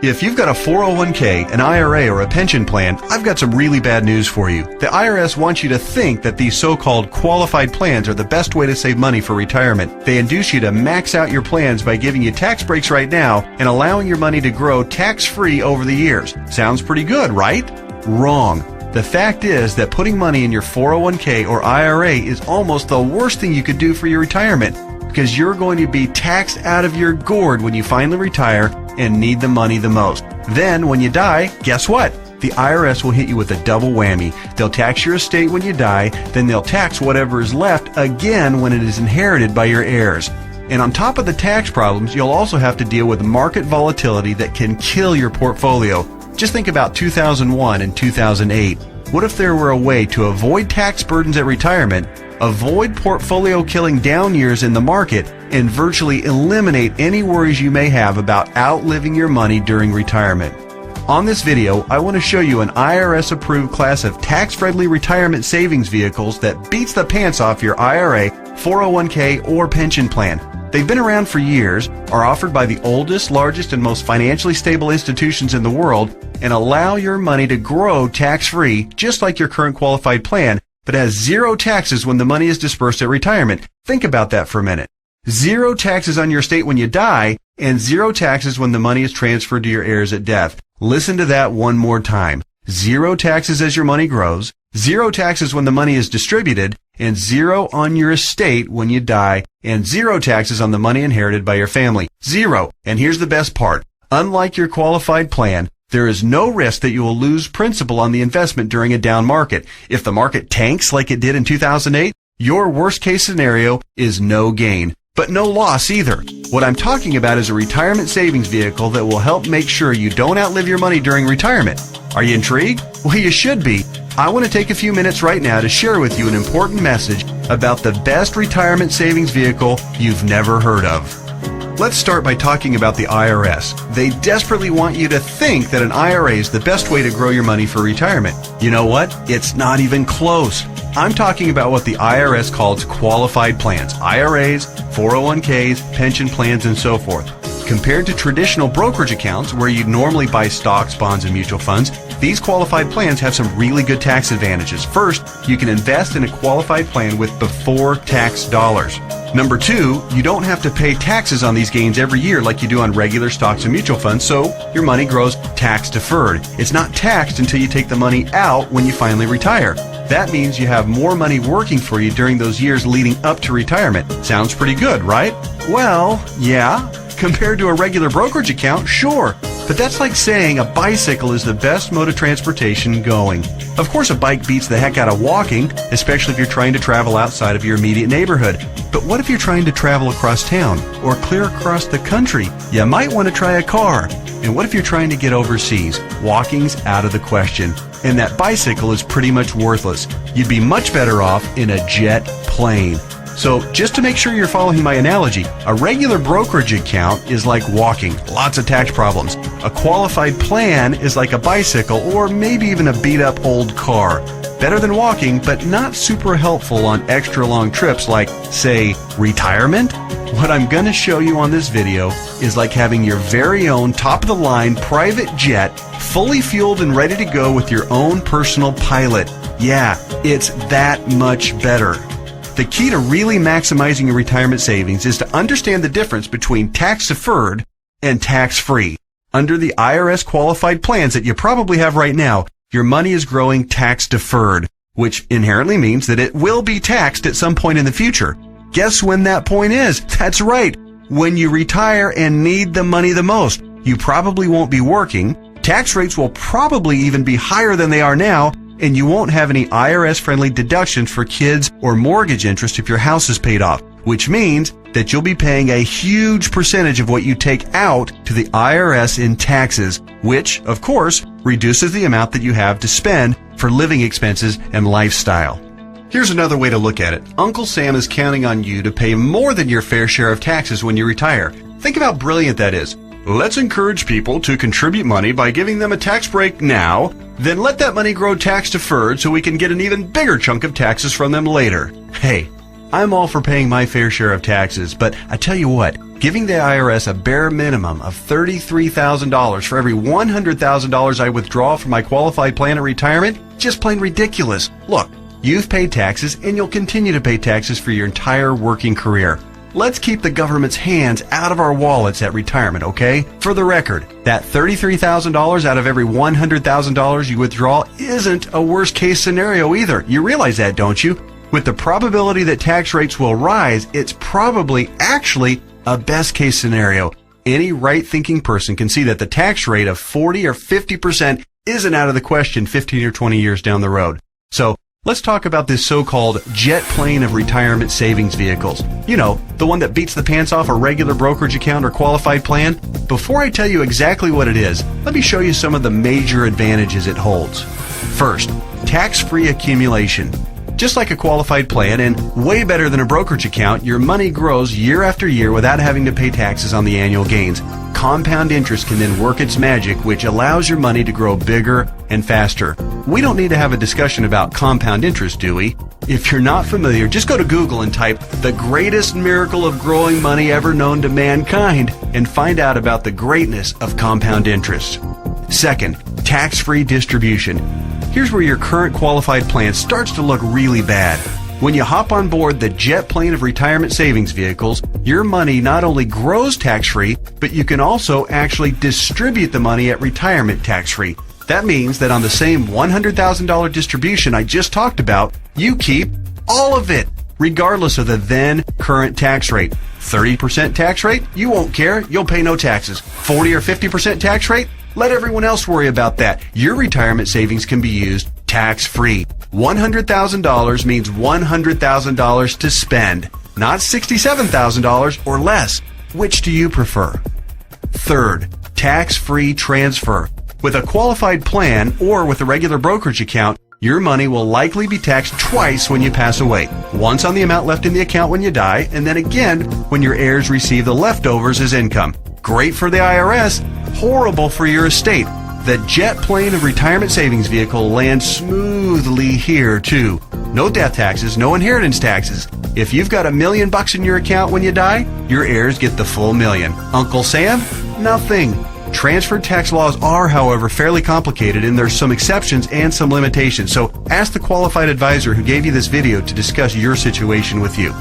If you've got a 401k, an IRA, or a pension plan, I've got some really bad news for you. The IRS wants you to think that these so-called qualified plans are the best way to save money for retirement. They induce you to max out your plans by giving you tax breaks right now and allowing your money to grow tax-free over the years. Sounds pretty good, right? Wrong. The fact is that putting money in your 401k or IRA is almost the worst thing you could do for your retirement, because you're going to be taxed out of your gourd when you finally retire and need the money the most. Then, when you die, guess what? The IRS will hit you with a double whammy. They'll tax your estate when you die, then they'll tax whatever is left again when it is inherited by your heirs. And on top of the tax problems, you'll also have to deal with market volatility that can kill your portfolio. Just think about 2001 and 2008. What if there were a way to avoid tax burdens at retirement, avoid portfolio killing down years in the market, and virtually eliminate any worries you may have about outliving your money during retirement? On this video, I want to show you an IRS-approved class of tax-friendly retirement savings vehicles that beats the pants off your IRA, 401k, or pension plan. They've been around for years, are offered by the oldest, largest, and most financially stable institutions in the world, and allow your money to grow tax-free, just like your current qualified plan, but has zero taxes when the money is dispersed at retirement. Think about that for a minute. Zero taxes on your estate when you die, and zero taxes when the money is transferred to your heirs at death. Listen to that one more time. Zero taxes as your money grows, zero taxes when the money is distributed, and zero on your estate when you die, and zero taxes on the money inherited by your family. Zero. And here's the best part. Unlike your qualified plan, there is no risk that you will lose principal on the investment during a down market. If the market tanks like it did in 2008, your worst case scenario is no gain, but no loss either. What I'm talking about is a retirement savings vehicle that will help make sure you don't outlive your money during retirement. Are you intrigued? Well, you should be. I want to take a few minutes right now to share with you an important message about the best retirement savings vehicle you've never heard of. Let's start by talking about the IRS. They desperately want you to think that an IRA is the best way to grow your money for retirement. You know what? It's not even close. I'm talking about what the IRS calls qualified plans, IRAs, 401ks, pension plans, and so forth. Compared to traditional brokerage accounts where you'd normally buy stocks, bonds, and mutual funds, these qualified plans have some really good tax advantages. First, you can invest in a qualified plan with before tax dollars. Number two, you don't have to pay taxes on these gains every year like you do on regular stocks and mutual funds, so your money grows tax deferred. It's not taxed until you take the money out when you finally retire. That means you have more money working for you during those years leading up to retirement. Sounds pretty good, right? Well, yeah. Compared to a regular brokerage account, sure. But that's like saying a bicycle is the best mode of transportation going. Of course, a bike beats the heck out of walking, especially if you're trying to travel outside of your immediate neighborhood. But what if you're trying to travel across town or clear across the country? You might want to try a car. And what if you're trying to get overseas? Walking's out of the question. And that bicycle is pretty much worthless. You'd be much better off in a jet plane. So just to make sure you're following my analogy, a regular brokerage account is like walking, lots of tax problems. A qualified plan is like a bicycle or maybe even a beat up old car. Better than walking, but not super helpful on extra long trips like, say, retirement. What I'm going to show you on this video is like having your very own top-of-the-line private jet, fully fueled and ready to go with your own personal pilot. Yeah, it's that much better. The key to really maximizing your retirement savings is to understand the difference between tax-deferred and tax-free. Under the IRS qualified plans that you probably have right now, your money is growing tax-deferred, which inherently means that it will be taxed at some point in the future. Guess when that point is? That's right, when you retire and need the money the most. You probably won't be working, tax rates will probably even be higher than they are now, and you won't have any IRS-friendly deductions for kids or mortgage interest if your house is paid off, which means that you'll be paying a huge percentage of what you take out to the IRS in taxes, which, of course, reduces the amount that you have to spend for living expenses and lifestyle. Here's another way to look at it. Uncle Sam is counting on you to pay more than your fair share of taxes when you retire. Think of how brilliant that is. Let's encourage people to contribute money by giving them a tax break now, then let that money grow tax deferred so we can get an even bigger chunk of taxes from them later. Hey, I'm all for paying my fair share of taxes, but I tell you what, giving the IRS a bare minimum of $33,000 for every $100,000 I withdraw from my qualified plan of retirement? Just plain ridiculous. Look, you've paid taxes and you'll continue to pay taxes for your entire working career. Let's keep the government's hands out of our wallets at retirement, okay? For the record, that $33,000 out of every $100,000 you withdraw isn't a worst case scenario either. You realize that, don't you? With the probability that tax rates will rise, it's probably actually a best case scenario. Any right-thinking person can see that the tax rate of 40 or 50% isn't out of the question 15 or 20 years down the road. So, let's talk about this so-called jet plane of retirement savings vehicles. You know, the one that beats the pants off a regular brokerage account or qualified plan. Before I tell you exactly what it is, let me show you some of the major advantages it holds. First, tax-free accumulation. Just like a qualified plan and way better than a brokerage account, your money grows year after year without having to pay taxes on the annual gains. Compound interest can then work its magic, which allows your money to grow bigger and faster. We don't need to have a discussion about compound interest, do we? If you're not familiar, just go to Google and type "the greatest miracle of growing money ever known to mankind" and find out about the greatness of compound interest. Second, tax-free distribution. Here's where your current qualified plan starts to look really bad. When you hop on board the jet plane of retirement savings vehicles, your money not only grows tax-free, but you can also actually distribute the money at retirement tax-free. That means that on the same $100,000 distribution I just talked about, you keep all of it, regardless of the then current tax rate. 30% tax rate? You won't care. You'll pay no taxes. 40 or 50% tax rate? Let everyone else worry about that. Your retirement savings can be used tax-free. $100,000 means $100,000 to spend, not $67,000 or less. Which do you prefer? Third, tax-free transfer. With a qualified plan or with a regular brokerage account, your money will likely be taxed twice when you pass away. Once on the amount left in the account when you die, and then again when your heirs receive the leftovers as income. Great for the IRS, horrible for your estate. The jet plane of retirement savings vehicle lands smoothly here too. No death taxes, no inheritance taxes. If you've got $1 million in your account when you die, your heirs get the full $1 million. Uncle Sam? Nothing. Transferred tax laws are, however, fairly complicated, and there's some exceptions and some limitations. So ask the qualified advisor who gave you this video to discuss your situation with you.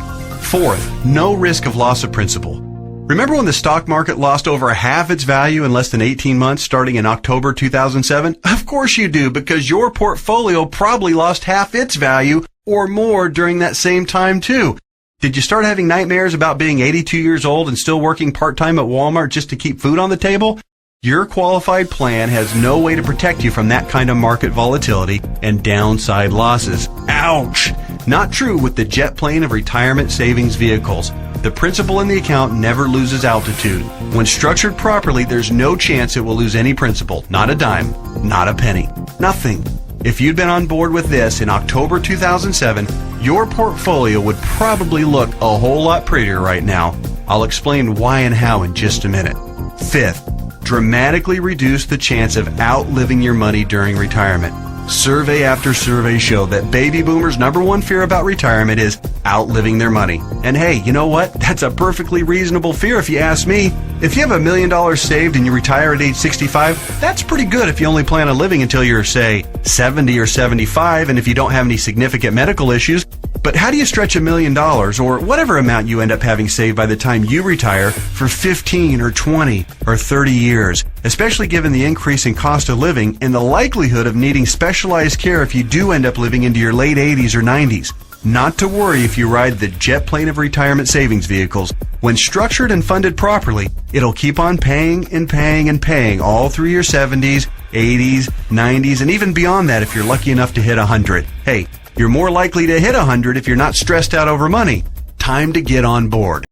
Fourth, no risk of loss of principal. Remember when the stock market lost over half its value in less than 18 months starting in October 2007? Of course you do, because your portfolio probably lost half its value or more during that same time too. Did you start having nightmares about being 82 years old and still working part-time at Walmart just to keep food on the table? Your qualified plan has no way to protect you from that kind of market volatility and downside losses. Ouch! Not true with the jet plane of retirement savings vehicles. The principal in the account never loses altitude. When structured properly, there's no chance it will lose any principal. Not a dime. Not a penny. Nothing. If you'd been on board with this in October 2007, your portfolio would probably look a whole lot prettier right now. I'll explain why and how in just a minute. Fifth, dramatically reduce the chance of outliving your money during retirement. Survey after survey show that baby boomers' number one fear about retirement is outliving their money. And hey, you know what? That's a perfectly reasonable fear if you ask me. If you have $1 million saved and you retire at age 65, that's pretty good if you only plan on living until you're, say, 70 or 75, and if you don't have any significant medical issues. But how do you stretch $1 million, or whatever amount you end up having saved by the time you retire, for 15 or 20 or 30 years, especially given the increase in cost of living and the likelihood of needing specialized care if you do end up living into your late 80s or 90s? Not to worry if you ride the jet plane of retirement savings vehicles. When structured and funded properly, it'll keep on paying and paying and paying all through your 70s, 80s, 90s, and even beyond that if you're lucky enough to hit 100. Hey, you're more likely to hit 100 if you're not stressed out over money. Time to get on board.